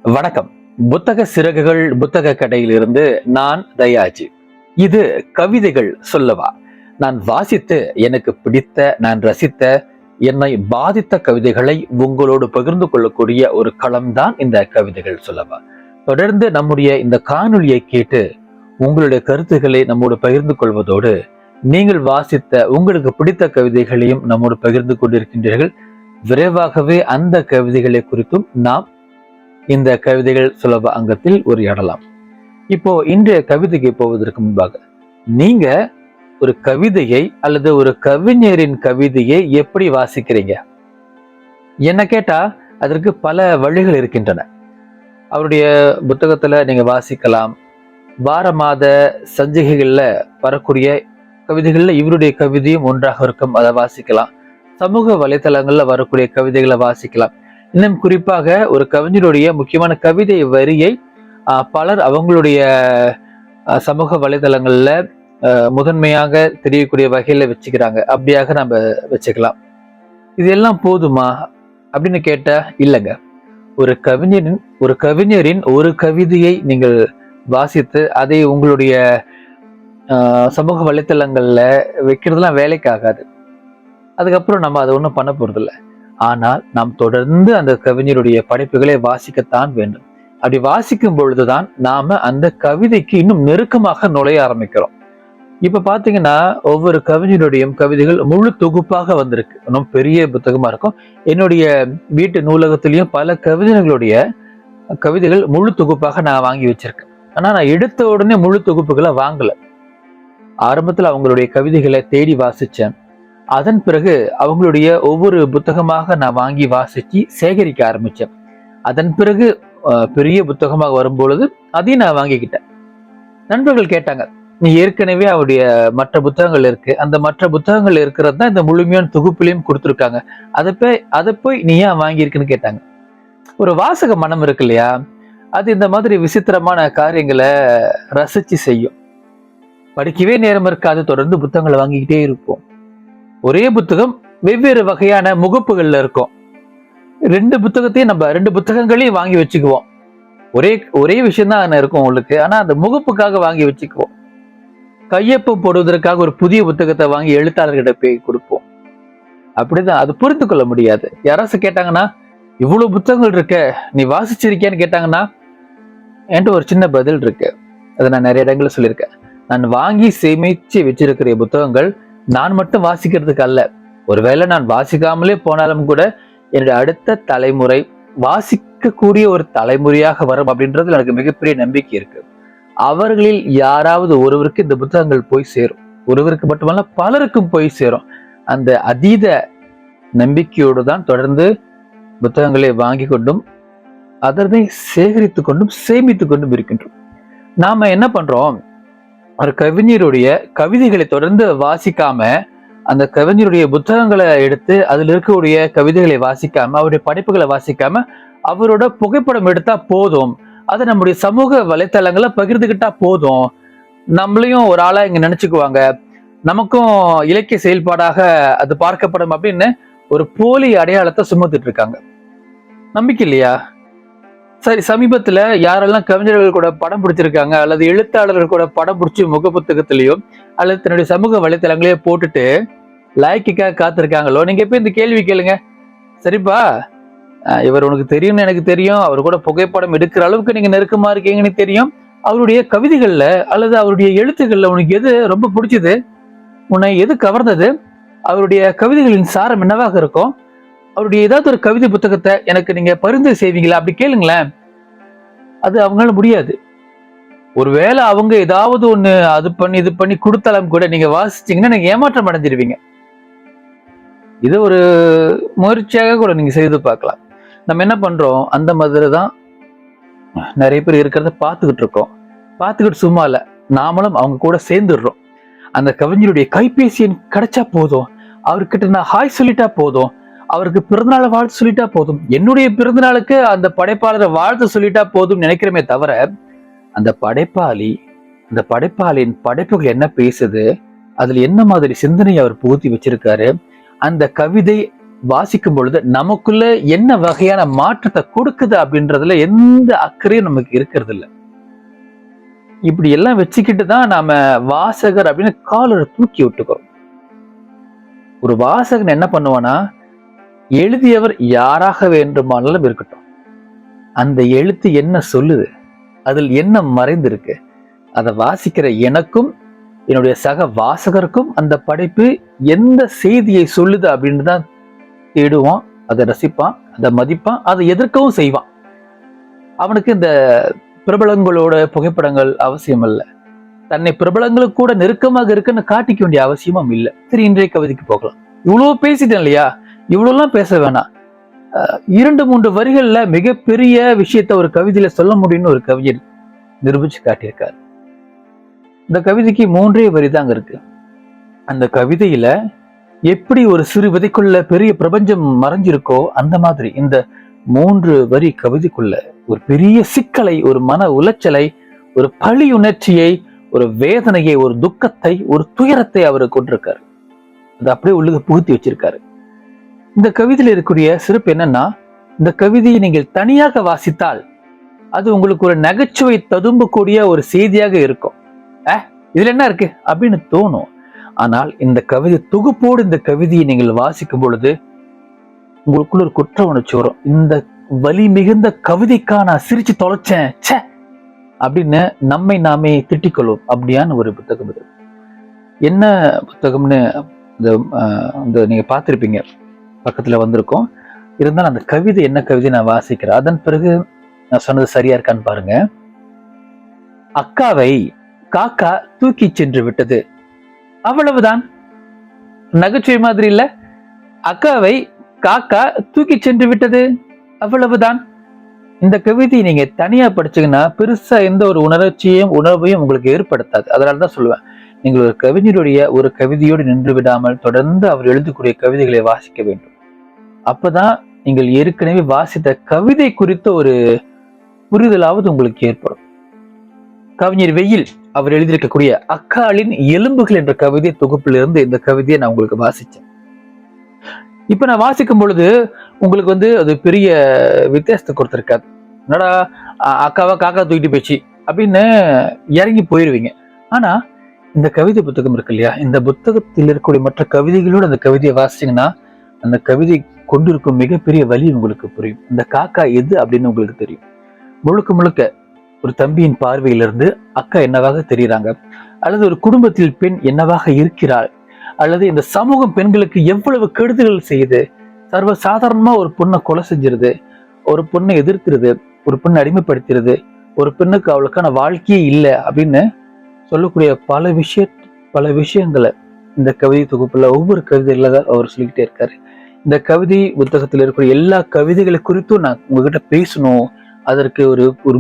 வணக்கம். புத்தக சிறகுகள் புத்தக கடையிலிருந்து நான் தயாஜி. இது கவிதைகள் சொல்லவா. நான் வாசித்து எனக்கு பிடித்த, நான் ரசித்த, என்னை பாதித்த கவிதைகளை உங்களோடு பகிர்ந்து கொள்ளக்கூடிய ஒரு களம்தான் இந்த கவிதைகள் சொல்லவா. தொடர்ந்து நம்முடைய இந்த காணொலியை கேட்டு உங்களுடைய கருத்துக்களை நம்மோடு பகிர்ந்து கொள்வதோடு நீங்கள் வாசித்த உங்களுக்கு பிடித்த கவிதைகளையும் நம்மோடு பகிர்ந்து கொண்டிருக்கின்றீர்கள். விரைவாகவே அந்த கவிதைகளை குறித்தும் நாம் இந்த கவிதைகள் சுலப அங்கத்தில் உரையாடலாம். இப்போ இன்றைய கவிதைக்கு போவதற்கு முன்பாக நீங்க ஒரு கவிதையை அல்லது ஒரு கவிஞரின் கவிதையை எப்படி வாசிக்கிறீங்க? என்ன கேட்டா அதற்கு பல வழிகள் இருக்கின்றன. அவருடைய புத்தகத்துல நீங்க வாசிக்கலாம். வார மாத சஞ்சிகைகள்ல வரக்கூடிய கவிதைகள்ல இவருடைய கவிதையும் ஒன்றாக இருக்கும், அதை வாசிக்கலாம். சமூக வலைத்தளங்கள்ல வரக்கூடிய கவிதைகளை வாசிக்கலாம். இன்னும் குறிப்பாக ஒரு கவிஞருடைய முக்கியமான கவிதை வரியை பலர் அவங்களுடைய சமூக வலைதளங்கள்ல முதன்மையாக தெரியக்கூடிய வகையில வச்சுக்கிறாங்க. அப்படியாக நம்ம வச்சுக்கலாம். இதெல்லாம் போதுமா அப்படின்னு கேட்டா இல்லைங்க. ஒரு கவிஞரின் ஒரு கவிதையை நீங்கள் வாசித்து அதை உங்களுடைய சமூக வலைத்தளங்கள்ல வைக்கிறதுலாம் வேலைக்கு ஆகாது. அதுக்கப்புறம் நம்ம அதை ஒன்றும் பண்ண போறதில்லை. ஆனால் நாம் தொடர்ந்து அந்த கவிஞருடைய படைப்புகளை வாசிக்கத்தான் வேண்டும். அப்படி வாசிக்கும் பொழுதுதான் நாம அந்த கவிதைக்கு இன்னும் நெருக்கமாக நுழைய ஆரம்பிக்கிறோம். இப்ப பாத்தீங்கன்னா ஒவ்வொரு கவிஞருடைய கவிதைகள் முழு தொகுப்பாக வந்திருக்கு. இன்னும் பெரிய புத்தகமா இருக்கும். என்னுடைய வீட்டு நூலகத்திலையும் பல கவிஞர்களுடைய கவிதைகள் முழு தொகுப்பாக நான் வாங்கி வச்சிருக்கேன். ஆனா நான் எடுத்த உடனே முழு தொகுப்புகளை வாங்கல. ஆரம்பத்துல அவங்களுடைய கவிதைகளை தேடி வாசிச்சேன். அதன் பிறகு அவங்களுடைய ஒவ்வொரு புத்தகமாக நான் வாங்கி வாசிச்சு சேகரிக்க ஆரம்பிச்சேன். அதன் பிறகு பெரிய புத்தகமாக வரும்பொழுது அதையும் நான் வாங்கிக்கிட்டேன். நண்பர்கள் கேட்டாங்க, நீ ஏற்கனவே அவருடைய மற்ற புத்தகங்கள் இருக்கு, அந்த மற்ற புத்தகங்கள் இருக்கிறது தான் இந்த முழுமையான தொகுப்பிலையும் கொடுத்துருக்காங்க, அதை போய் நீ ஏன் வாங்கியிருக்குன்னு கேட்டாங்க. ஒரு வாசக மனம் இருக்கு இல்லையா, அது இந்த மாதிரி விசித்திரமான காரியங்களை ரசிச்சு செய்யும். படிக்கவே நேரம் இருக்காது, தொடர்ந்து புத்தகங்களை வாங்கிக்கிட்டே இருப்போம். ஒரே புத்தகம் வெவ்வேறு வகையான முகப்புகள்ல இருக்கும். ரெண்டு புத்தகங்களையும் வாங்கி வச்சுக்குவோம். ஒரே விஷயம் தான் இருக்கும் உங்களுக்கு, ஆனா அந்த முகப்புக்காக வாங்கி வச்சுக்குவோம். கையொப்பம் போடுவதற்காக ஒரு புதிய புத்தகத்தை வாங்கி எழுத்தாளர்கிட்ட போய் கொடுப்போம். அப்படிதான், அது புரிந்து கொள்ள முடியாது. யாராச்சும் கேட்டாங்கன்னா, இவ்வளவு புத்தகங்கள் இருக்க, நீ வாசிச்சிருக்கியான்னு கேட்டாங்கன்னா என்கிட்ட ஒரு சின்ன பதில் இருக்கு. அதை நான் நிறைய இடங்களில் சொல்லியிருக்கேன். நான் வாங்கி சேமிச்சு வச்சிருக்கிற புத்தகங்கள் நான் மட்டும் வாசிக்கிறதுக்கு அல்ல. ஒருவேளை நான் வாசிக்காமலே போனாலும் கூட என்னுடைய அடுத்த தலைமுறை வாசிக்கக்கூடிய ஒரு தலைமுறையாக வரும் அப்படின்றது எனக்கு மிகப்பெரிய நம்பிக்கை இருக்கு. அவர்களில் யாராவது ஒருவருக்கு இந்த புத்தகங்கள் போய் சேரும். ஒருவருக்கு மட்டுமல்ல, பலருக்கும் போய் சேரும். அந்த அதீத நம்பிக்கையோடு தான் தொடர்ந்து புத்தகங்களை வாங்கி கொண்டும் அதனை சேகரித்து கொண்டும் சேமித்து கொண்டும் இருக்கின்றோம். நாம என்ன பண்றோம், ஒரு கவிஞருடைய கவிதைகளை தொடர்ந்து வாசிக்காம, அந்த கவிஞருடைய புத்தகங்களை எடுத்து அதுல இருக்கக்கூடிய கவிதைகளை வாசிக்காம, அவருடைய படைப்புகளை வாசிக்காம, அவரோட புகைப்படம் எடுத்தா போதும், அதை நம்முடைய சமூக வலைத்தளங்களை பகிர்ந்துகிட்டா போதும், நம்மளையும் ஒரு ஆளா இங்க நினைச்சுக்குவாங்க, நமக்கும் இலக்கிய செயல்பாடாக அது பார்க்கப்படும் அப்படின்னு ஒரு போலி அடையாளத்தை சுமத்துட்டு இருக்காங்க. நம்பிக்கை இல்லையா? சரி, சமீபத்துல யாரெல்லாம் கவிஞர்கள் கூட படம் பிடிச்சிருக்காங்க அல்லது எழுத்தாளர்கள் கூட படம் பிடிச்சி முகப்புத்தகத்திலேயோ அல்லது தன்னுடைய சமூக வலைத்தளங்களையோ போட்டுட்டு லைக்குக்காக காத்திருக்காங்களோ, நீங்க எப்ப இந்த கேள்வி கேளுங்க. சரிப்பா, இவர் உனக்கு தெரியும்னு எனக்கு தெரியும், அவர் கூட புகைப்படம் எடுக்கிற அளவுக்கு நீங்க நெருக்கமா இருக்கீங்கன்னு தெரியும். அவருடைய கவிதைகள்ல அல்லது அவருடைய எழுத்துக்கள்ல உனக்கு எது ரொம்ப பிடிச்சது, உன்னை எது கவர்ந்தது, அவருடைய கவிதைகளின் சாரம் என்னவாக இருக்கும், அவருடைய ஏதாவது ஒரு கவிதை புத்தகத்தை எனக்கு நீங்க பரிந்துரை செய்வீங்களா அப்படி கேளுங்களேன். அது அவங்களால முடியாது. ஒருவேளை அவங்க ஏதாவது ஒண்ணு இது பண்ணி கொடுத்தாலும் கூட நீங்க வாசிச்சீங்கன்னா நீங்க ஏமாற்றம் அடைஞ்சிருவீங்க. இது ஒரு முயற்சியாக கூட நீங்க செய்து பார்க்கலாம். நம்ம என்ன பண்றோம், அந்த மாதிரி தான் நிறைய பேர் இருக்கிறத பார்த்துக்கிட்டு சும்மா இல்ல, நாமளும் அவங்க கூட சேர்ந்துடுறோம். அந்த கவிஞருடைய கைபேசி எண் கிடைச்சா போதும், அவர்கிட்ட நான் ஹாய் சொல்லிட்டா போதும், அவருக்கு பிறந்தநாளை வாழ்த்து சொல்லிட்டா போதும், என்னுடைய பிறந்தநாளுக்கு அந்த படைப்பாளரை வாழ்த்து சொல்லிட்டா போதும் நினைக்கிறமே தவிர, அந்த படைப்பாளின் படைப்புகள் என்ன பேசுது, அதுல என்ன மாதிரி சிந்தனை அவர் புகுத்தி வச்சிருக்காரு, அந்த கவிதை வாசிக்கும் பொழுது நமக்குள்ள என்ன வகையான மாற்றத்தை கொடுக்குது அப்படின்றதுல எந்த அக்கறையும் நமக்கு இருக்கிறது இல்லை. இப்படி எல்லாம் வச்சுக்கிட்டு தான் நாம வாசகர் அப்படின்னு காலரை தூக்கி விட்டுக்கிறோம். ஒரு வாசகன் என்ன பண்ணுவானா, எழுதியவர் யாராக வேண்டுமானாலும் இருக்கட்டும், அந்த எழுத்து என்ன சொல்லுது, அதில் என்ன மறைந்திருக்கு, அதை வாசிக்கிற எனக்கும் என்னுடைய சக வாசகருக்கும் அந்த படைப்பு எந்த செய்தியை சொல்லுது அப்படின்னு தான் தேடுவான், அதை ரசிப்பான், அதை மதிப்பான், அதை எதிர்க்கவும் செய்வான். அவனுக்கு இந்த பிரபலங்களோட புகைப்படங்கள் அவசியம் அல்ல, தன்னை பிரபலங்களுக்கு கூட நெருக்கமாக இருக்குன்னு காட்டிக்க வேண்டிய அவசியமும் இல்லை. சரி, இன்றைய கவிதைக்கு போகலாம். இவ்வளவு பேசிட்டேன் இல்லையா, இவ்வளவுலாம் பேச வேணாம். 2-3 வரிகள்ல மிகப்பெரிய விஷயத்த ஒரு கவிதையில சொல்ல முடியும்னு ஒரு கவிஞர் நிரூபிச்சு காட்டியிருக்காரு. இந்த கவிதைக்கு 3 வரி தாங்க இருக்கு. அந்த கவிதையில எப்படி ஒரு சிறு விதைக்குள்ள பெரிய பிரபஞ்சம் மறைஞ்சிருக்கோ அந்த மாதிரி இந்த 3 வரி கவிதைக்குள்ள ஒரு பெரிய சிக்கலை, ஒரு மன உளைச்சலை, ஒரு பழி உணர்ச்சியை, ஒரு வேதனையை, ஒரு துக்கத்தை, ஒரு துயரத்தை அவர் கொண்டிருக்காரு. அதை அப்படியே உள்ளுக புகுத்தி வச்சிருக்காரு. இந்த கவிதையில இருக்கக்கூடிய சிறப்பு என்னன்னா, இந்த கவிதையை நீங்கள் தனியாக வாசித்தால் அது உங்களுக்கு ஒரு நகைச்சுவை ததும்பக்கூடிய ஒரு செய்தியாக இருக்கும். இதுல என்ன இருக்கு அப்படின்னு தோணும். ஆனால் இந்த கவிதை தொகுப்போடு இந்த கவிதையை நீங்கள் வாசிக்கும் பொழுது உங்களுக்குள்ள ஒரு குற்ற உணர்ச்சி வரும். இந்த வலி மிகுந்த கவிதைக்கா நான் சிரிச்சு தொலைச்சேன் சே அப்படின்னு நம்மை நாமே திட்டிக்கொள்வோம். அப்படியான ஒரு புத்தகம் இது. என்ன புத்தகம்னு இந்த நீங்க பார்த்திருப்பீங்க, பக்கத்துல வந்திருக்கோம். இருந்தாலும் அந்த கவிதை என்ன கவிதை நான் வாசிக்கிறேன், அதன் பிறகு நான் சொன்னது சரியா இருக்கான்னு பாருங்க. அக்காவை காக்கா தூக்கி சென்று விட்டது, அவ்வளவுதான். நகைச்சுவை மாதிரி இல்ல, அக்காவை காக்கா தூக்கி சென்று விட்டது, அவ்வளவுதான். இந்த கவிதையை நீங்க தனியா படிச்சீங்கன்னா பெருசா எந்த ஒரு உணர்வையும் உங்களுக்கு ஏற்படுத்தாது. அதனாலதான் சொல்லுவேன், நீங்கள் ஒரு கவிஞருடைய ஒரு கவிதையோடு நின்று விடாமல் தொடர்ந்து அவர் எழுதக்கூடிய கவிதைகளை வாசிக்க வேண்டும். அப்பதான் நீங்கள் ஏற்கனவே வாசித்த கவிதை குறித்த ஒரு புரிதலாவது உங்களுக்கு ஏற்படும். கவிஞர் வெயில் அவர் எழுதியிருக்கக்கூடிய அக்காளின் எலும்புகள் என்ற கவிதை தொகுப்பிலிருந்து இந்த கவிதையை நான் உங்களுக்கு வாசிச்சேன். இப்ப நான் வாசிக்கும் பொழுது உங்களுக்கு அது பெரிய வித்தியாசத்தை கொடுத்திருக்காது. என்னடா அக்காவா காக்கா தூக்கிட்டு போச்சு அப்படின்னு இறங்கி போயிருவீங்க. ஆனா இந்த கவிதை புத்தகம் இருக்கு இல்லையா, இந்த புத்தகத்தில் இருக்கக்கூடிய மற்ற கவிதைகளோடு அந்த கவிதையை வாசிச்சீங்கன்னா அந்த கவிதை கொண்டிருக்கும் மிகப்பெரிய வலி உங்களுக்கு புரியும். இந்த காக்கா எது அப்படின்னு உங்களுக்கு தெரியும். முழுக்க முழுக்க ஒரு தம்பியின் பார்வையிலிருந்து அக்கா என்னவாக தெரியுறாங்க, அல்லது ஒரு குடும்பத்தில் பெண் என்னவாக இருக்கிறாள், அல்லது இந்த சமூகம் பெண்களுக்கு எவ்வளவு கெடுதல்கள் செய்யுது, சர்வ சாதாரணமா ஒரு பொண்ணை கொலை செஞ்சிருது, ஒரு பொண்ணை எதிர்க்கிறது, ஒரு பொண்ணை அடிமைப்படுத்துறது, ஒரு பெண்ணுக்கு அவளுக்கான வாழ்க்கையே இல்லை அப்படின்னு சொல்லக்கூடிய பல விஷயங்களை இந்த கவிதை தொகுப்புல ஒவ்வொரு கவிதையில அவர் சொல்லிக்கிட்டே இருக்காரு. இந்த கவிதை புத்தகத்தில் இருக்கிற எல்லா கவிதைகளை குறித்தும் நான் உங்ககிட்ட பேசணும், அதற்கு ஒரு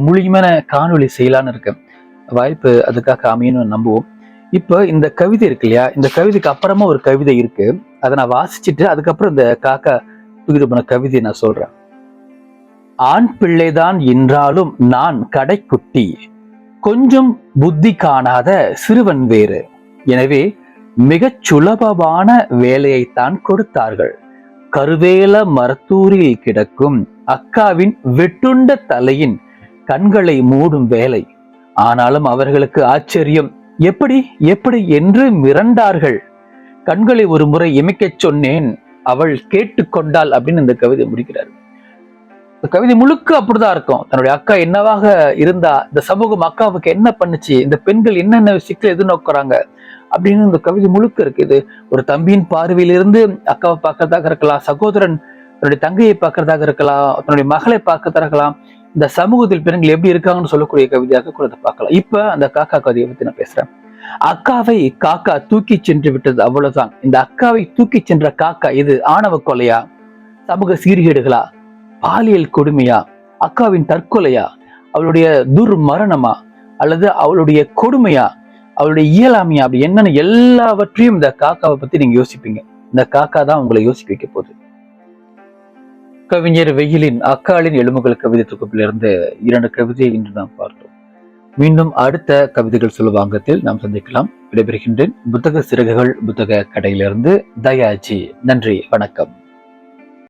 முழுமையான காணொளி செய்யலான்னு இருக்கேன். வாய்ப்பு அதுக்காக அமையணும்னு நம்புவோம். இப்ப இந்த கவிதை இருக்கு இல்லையா, இந்த கவிதைக்கு அப்புறமா ஒரு கவிதை இருக்கு, அதை நான் வாசிச்சுட்டு அதுக்கப்புறம் இந்த காக்கா தூக்கிட்டு போன கவிதையை நான் சொல்றேன். ஆண் பிள்ளைதான் என்றாலும் நான் கடைக்குட்டி, கொஞ்சம் புத்தி காணாத சிறுவன் வேறு, எனவே மிகச் சுலபமான வேலையைத்தான் கொடுத்தார்கள். கருவேல மரத்தூரில் கிடக்கும் அக்காவின் வெட்டுண்ட தலையின் கண்களை மூடும் வேலை. ஆனாலும் அவர்களுக்கு ஆச்சரியம், எப்படி எப்படி என்று மிரண்டார்கள். கண்களை ஒரு முறை இமைக்கச் சொன்னேன், அவள் கேட்டுக்கொண்டாள் அப்படின்னு இந்த கவிதை முடிக்கிறார். இந்த கவிதை முழுக்க அப்படிதான் இருக்கும். தன்னுடைய அக்கா என்னவாக இருந்தா, இந்த சமூகம் அக்காவுக்கு என்ன பண்ணுச்சு, இந்த பெண்கள் என்னென்ன சிக்கல் எதிர்நோக்குறாங்க அப்படின்னு இந்த கவிதை முழுக்க இருக்கு. இது ஒரு தம்பியின் பார்வையிலிருந்து அக்காவை பார்க்கறதாக இருக்கலாம், சகோதரன் தன்னுடைய தங்கையை பார்க்கறதாக இருக்கலாம், தன்னுடைய மகளை பார்க்கறதாக இருக்கலாம், இந்த சமூகத்தில் பெண்கள் எப்படி இருக்காங்கன்னு சொல்லக்கூடிய கவிதையாக கூட அதை பார்க்கலாம். இப்ப அந்த காக்கா கவிதையை பத்தி நான் பேசுறேன். அக்காவை காக்கா தூக்கி சென்று விட்டது, அவ்வளவுதான். இந்த அக்காவை தூக்கி சென்ற காக்கா இது ஆணவ கொலையா, சமூக சீர்கேடுகளா, பாலியல் கொடுமையா, அக்காவின் தற்கொலையா, அவளுடைய துர்மரணமா, அல்லது அவளுடைய கொடுமையா, அவளுடைய இயலாமையா, அப்படி என்னன்னு எல்லாவற்றையும் இந்த காக்காவை பத்தி நீங்க யோசிப்பீங்க. இந்த காக்கா தான் உங்களை யோசிக்க வைக்க போகுது. கவிஞர் வெயிலின் அக்காளின் எலும்புகள் கவிதை தொகுப்பிலிருந்து 2 கவிதையை இன்று நாம் பார்த்தோம். மீண்டும் அடுத்த கவிதைகள் சொல்லுவாங்கத்தில் நாம் சந்திக்கலாம். விடைபெறுகின்றேன். புத்தக சிறகுகள் புத்தக கடையிலிருந்து தயாஜி. நன்றி, வணக்கம்.